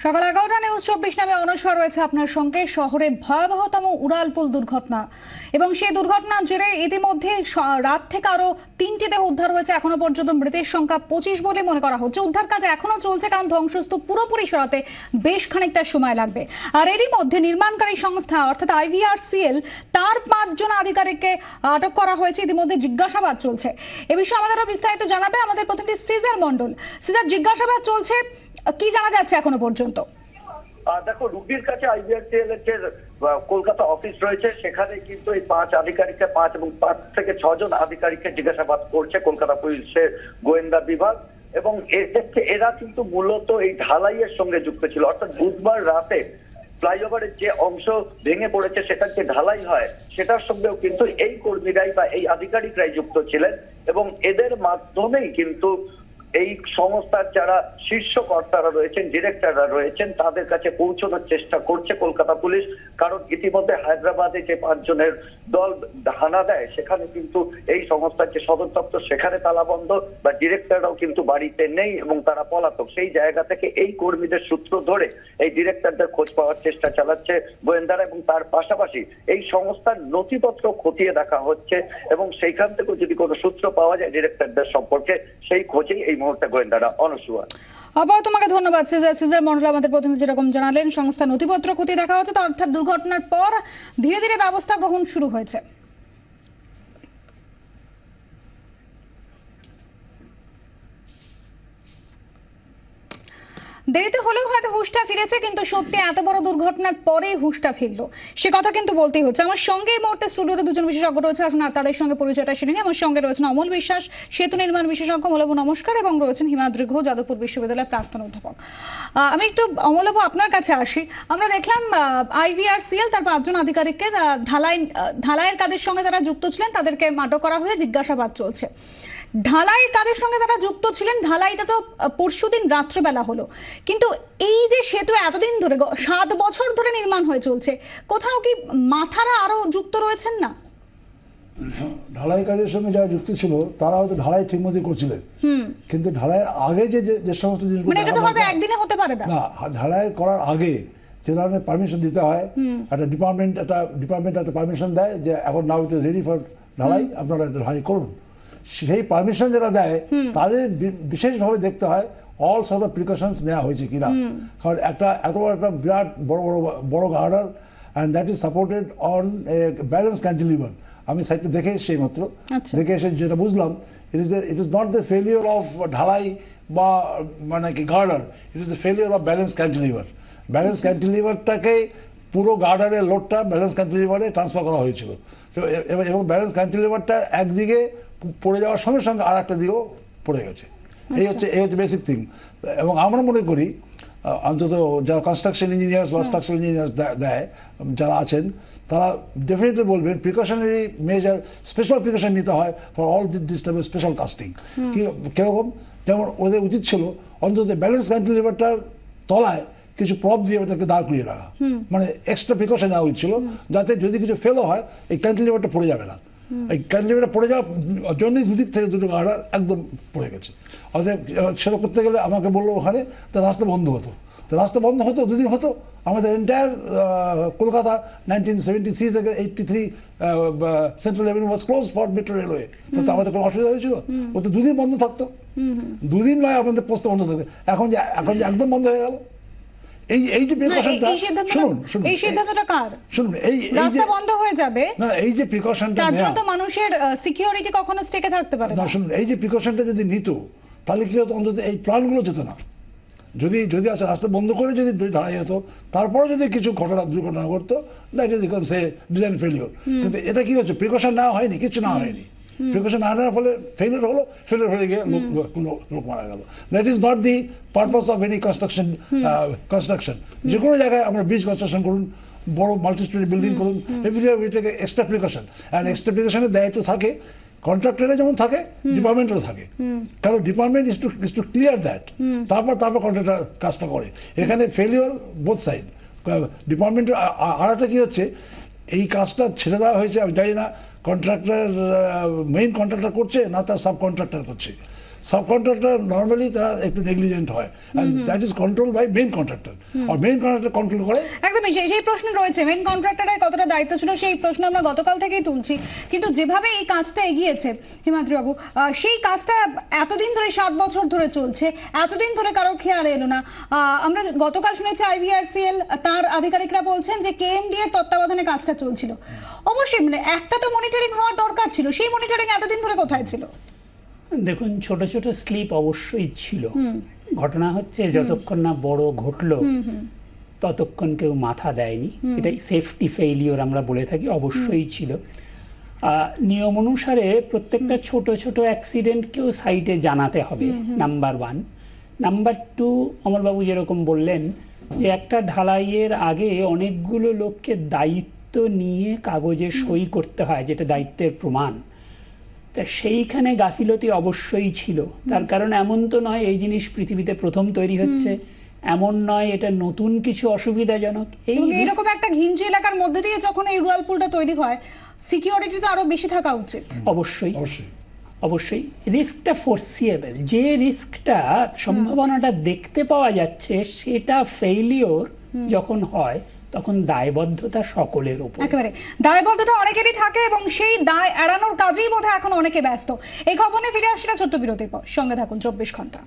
সকাল 11টা নিউজ 24 নামে অনুসর রয়েছে আপনার সঙ্গে। শহরে ভয়াবহতম উড়ালপুল দুর্ঘটনা এবং সেই দুর্ঘটনার জেরে ইতিমধ্যে রাত থেকে আরো 3টি দেহ উদ্ধার হয়েছে। এখনো পর্যন্ত মৃতের সংখ্যা 25 বলে মনে করা হচ্ছে। উদ্ধার কাজ এখনো চলছে, কারণ ধ্বংসস্তূপ পুরোপুরি সরাতে বেশ খানিকটা সময় লাগবে। আর এরই মধ্যে নির্মাণকারী সংস্থা অর্থাৎ IVRCL তার 5 জন আধিকারিককে আটক করা হয়েছে। ইতিমধ্যে জিজ্ঞাসাবাদ চলছে। এ বিষয়ে আমাদের আরো বিস্তারিত জানাবে আমাদের প্রতিনিধি সিজার মণ্ডল। সিজার, জিজ্ঞাসাবাদ চলছে, কি জানা যাচ্ছে এখনো পর্যন্ত? দেখো, রুবির কাছে IVRCL এর যে কলকাতা অফিস রয়েছে, সেখানে কিন্তু এই 5 আধিকারিককে 5 এবং 5 থেকে 6 জন আধিকারিককে জিজ্ঞাসাবাদ করছে কলকাতা পুলিশের গোয়েন্দা বিভাগ। এবং এরা কিন্তু মূলত এই ঢালাইয়ের সঙ্গে যুক্ত ছিল। অর্থাৎ বুধবার রাতে ফ্লাইওভারের যে অংশ ভেঙে পড়েছে, সেটার যে ঢালাই হয়, সেটার সঙ্গেও কিন্তু এই কর্মীরাই বা এই আধিকারিকরাই যুক্ত ছিলেন। এবং এদের মাধ্যমেই কিন্তু এই সংস্থার যারা শীর্ষ কর্তারা রয়েছেন, ডিরেক্টররা রয়েছেন, তাদের কাছে পৌঁছানোর চেষ্টা করছে কলকাতা পুলিশ। কারণ ইতিমধ্যে হায়দ্রাবাদে যে 5 জনের দল হানা দেয়, সেখানে কিন্তু এই সংস্থার যে সদর দপ্তর, সেখানে তালাবন্ধ, বা ডিরেক্টররাও কিন্তু বাড়িতে নেই এবং তারা পলাতক। সেই জায়গা থেকে এই কর্মীদের সূত্র ধরে এই ডিরেক্টরদের খোঁজ পাওয়ার চেষ্টা চালাচ্ছে গোয়েন্দারা। এবং তার পাশাপাশি এই সংস্থার নথিপত্র খতিয়ে দেখা হচ্ছে এবং সেইখান থেকে যদি কোনো সূত্র পাওয়া যায় ডিরেক্টরদের সম্পর্কে, সেই খোঁজেই এই মুহূর্তে গোয়েন্দারা অনুসুয়া। আবার তোমাকে ধন্যবাদ সিজার মন্ডল। আমাদের প্রতিনিধি যেরকম জানালেন, সংস্থা নথিপত্র খতিয়ে দেখা হচ্ছে, অর্থাৎ দুর্ঘটনার পর ধীরে ধীরে ব্যবস্থা গ্রহণ শুরু হয়েছে। দেরিতে হলেও হয়তো হুঁশটা ফিরেছে, কিন্তু সত্যি এত বড় দুর্ঘটনার পরেই হুঁশটা ফিরলো, সে কথা কিন্তু বলতেই হচ্ছে। আমার সঙ্গে এই মুহূর্তে স্টুডিওতে 2 জন বিশেষজ্ঞ রয়েছে। আসুন আর তাদের সঙ্গে পরিচয়টা সেরে নিই। আমার সঙ্গে রয়েছেন অমল বিশ্বাস, সেতু নির্মাণ বিশেষজ্ঞ। অমলবাবু নমস্কার। এবং রয়েছেন হিমাদ্রি ঘোষ, যাদবপুর বিশ্ববিদ্যালয়ের প্রাক্তন অধ্যাপক। আমি একটু অমলবাবু আপনার কাছে আসি। আমরা দেখলাম IVRCL তার 5 জন আধিকারিককে ঢালাইয়ের কাজের সঙ্গে তারা যুক্ত ছিলেন, তাদেরকে আটক করা হয়ে জিজ্ঞাসাবাদ চলছে। ঢালাই কাজের সঙ্গে তারা যুক্ত ছিলেন, ঢালাইটা তো পরশুদিন রাত্রেবেলা হলো, কিন্তু এই যে সেতু এতদিন ধরে 7 বছর ধরে নির্মাণ হয়ে চলছে, কোথাও কি মাথারা আরো যুক্ত রয়েছেন না? ঢালাই কাজের সঙ্গে যারা যুক্ত ছিল তারা হয়তো ঢালাই ঠিক মতো করছিলেন, কিন্তু ঢালাইয়ের আগে যে সমস্ত জিনিসগুলো, মানে এটা তো হয়তো একদিনে হতে পারে না। ঢালাই করার আগে যে ধরনের পারমিশন দিতে হয়, একটা ডিপার্টমেন্ট একটা পারমিশন দেয় যে এখন নাও ইট ইজ রেডি ফর ঢালাই, আপনারা ঢালাই করুন। সেই পারমিশন যারা দেয় তাদের বিশেষভাবে দেখতে হয় অল সর্ট অফ প্রিকশনস নেওয়া হয়েছে কিনা। কারণ এত বড় একটা বিরাট বড় girder, and that is supported on a balance cantilever. আমি সাইডটা দেখে এসেছি মাত্র, দেখে এসে যেটা বুঝলাম, it is not the failure of ঢালাই বা মানে কি girder, it is the failure of balance cantilever. Balance ক্যান্টিলিভারটাকে পুরো গার্ডারের লোডটা ব্যালেন্স ক্যান্টিলিভারে ট্রান্সফার করা হয়েছিল, এবং ব্যালেন্স ক্যান্টিলিভারটা একদিকে পড়ে যাওয়ার সঙ্গে সঙ্গে আর একটা দিকেও পড়ে গেছে। এই হচ্ছে বেসিক থিং। এবং আমরা মনে করি অন্তত যারা কনস্ট্রাকশন ইঞ্জিনিয়ার্স বা স্ট্রাকচারাল ইঞ্জিনিয়ার্স দেয় যারা আছেন, তারা ডেফিনেটলি বলবেন প্রিকশনারি মেজার, স্পেশাল প্রিকশন নিতে হয় for all this type of special casting. কীরকম? যেমন ওদের উচিত ছিল অন্তত ব্যালেন্স ক্যান্টিলিভারটার তলায় কিছু প্রপ দিয়ে ওটাকে দাঁড় করিয়ে রাখা, মানে এক্সট্রা প্রিকশন নেওয়া উচিত ছিল, যাতে যদি কিছু ফেলও হয় এই ক্যান্টিলিভারটা পড়ে যাবে না। এই ক্যান্টিলিভারটা পড়ে যাওয়ার জন্যই দুদিক থেকে দুটো গার্ডার একদম পড়ে গেছে। অর্থাৎ সেটা করতে গেলে আমাকে বললো ওখানে তো রাস্তা বন্ধ হতো, তো রাস্তা বন্ধ হতো, দুদিন হতো। আমাদের এন্টায়ার কলকাতা 1973 থেকে 83 central Avenue was close for metro railway. তো আমাদের কোনো অসুবিধা হয়েছিল? ও তো 2 দিন বন্ধ থাকতো, 2 দিন নয় আমাদের পোস্ট বন্ধ থাকবে। এখন যে একদম বন্ধ হয়ে গেল, এই যে প্রিকশনটা, শুনুন এই সিদ্ধান্তটা কার? শুনুন, এই রাস্তা বন্ধ হয়ে যাবে না, এই যে প্রিকশনটা, তার জন্য তো মানুষের সিকিউরিটি কখনো স্টেকে থাকতে পারে না। শুনুন, এই যে প্রিকশনটা যদি নিত, তাহলে কি হতো, অন্তত এই প্ল্যানগুলো যেত না। যদি আছে রাস্তা বন্ধ করে যদি ঢালাই হতো, তারপরে যদি কিছু দুর্ঘটনা ঘটতো, that is equal say design failure. কিন্তু এটা কি হচ্ছে, প্রিকশন নেওয়া হয়নি, কিছু না হয়নি। প্রিকশন না নেওয়ার ফলে ফেলিওর হয়ে গিয়ে লোক মারা গেল। That is not the purpose of any construction. যে কোনো জায়গায় আমরা ব্রিজ কনস্ট্রাকশন করুন, বড় মাল্টিস্টোরি বিল্ডিং করুন, everywhere we take extra precaution. And extra প্রিকশনের দায়িত্ব থাকে কন্ট্রাক্টরে যেমন থাকে, ডিপার্টমেন্টেরও থাকে। কারণ department is to clear that, তারপর কন্ট্রাক্টর কাজটা করে। এখানে ফেলিওর বোথ সাইড। ডিপার্টমেন্টের আর একটা কী হচ্ছে, এই কাজটা ছেড়ে দেওয়া হয়েছে, আমি জানি না কন্ট্রাক্টর মেইন কন্ট্রাক্টর করছে না তার সাব কন্ট্রাক্টর করছে। সাবকন্ট্রাক্টর নর্মালি তারা একটু নেগলিজেন্ট হয়, and that is control by main contractor, আর মেইন কন্ট্রাক্টর কন্ট্রোল করে। একদমই সেই প্রশ্ন রয়েছে, মেইন কন্ট্রাক্টরের কতটা দায়িত্ব ছিল সেই প্রশ্ন আমরা গতকাল থেকেই তুলছি, কিন্তু যেভাবে এই কাজটা এগিয়েছে হিমাদ্রি বাবু, সেই কাজটা এতদিন ধরে 7 বছর ধরে চলছে, এতদিন ধরে কারোর খেয়াল এলো না। আমরা গতকাল শুনেছি IVRCL তার আধিকারিকরা বলছেন যে KMD এর তত্ত্বাবধানে কাজটা চলছিল। অবশ্যই মানে একটা তো মনিটরিং হওয়ার দরকার ছিল, সেই মনিটরিং এতদিন ধরে কোথায় ছিল? দেখুন, ছোট ছোট স্লিপ অবশ্যই ছিল। ঘটনা হচ্ছে যতক্ষণ না বড় ঘটলো ততক্ষণ কেউ মাথা দেয়নি। এটাই সেফটি ফেইলিওর আমরা বলে থাকি, অবশ্যই ছিল। নিয়ম অনুসারে প্রত্যেকটা ছোট ছোট অ্যাক্সিডেন্টকেও সাইটে জানাতে হবে, নাম্বার 1। নাম্বার 2, অমলবাবু যেরকম বললেন যে একটা ঢালাইয়ের আগে অনেকগুলো লোককে দায়িত্ব নিয়ে কাগজে সই করতে হয়, যেটা দায়িত্বের প্রমাণ। তা সেইখানে গাফিলতি অবশ্যই ছিল। তার কারণ এমন তো নয় এই জিনিস পৃথিবীতে প্রথম তৈরি হচ্ছে, এমন নয় এটা নতুন কিছু অসুবিধাজনক। এইরকম একটা ঘিঞ্জি এলাকার মধ্যে দিয়ে যখন এই রুরাল পুলটা তৈরি হয়, সিকিউরিটি তো আরো বেশি থাকা উচিত। অবশ্যই অবশ্যই রিস্কটা ফোরসিয়েবল, যে রিস্কটা সম্ভাবনাটা দেখতে পাওয়া যাচ্ছে সেটা ফেইলিওর যখন হয় তখন দায়বদ্ধতা সকলের উপর। একেবারে দায়বদ্ধতা অনেকেরই থাকে এবং সেই দায় এড়ানোর কাজেই বোধহয় এখন অনেকে ব্যস্ত। এই খবর নিয়ে ফিরে আসছি ছোট্ট বিরতির পর, সঙ্গে থাকুন 24 ঘন্টা।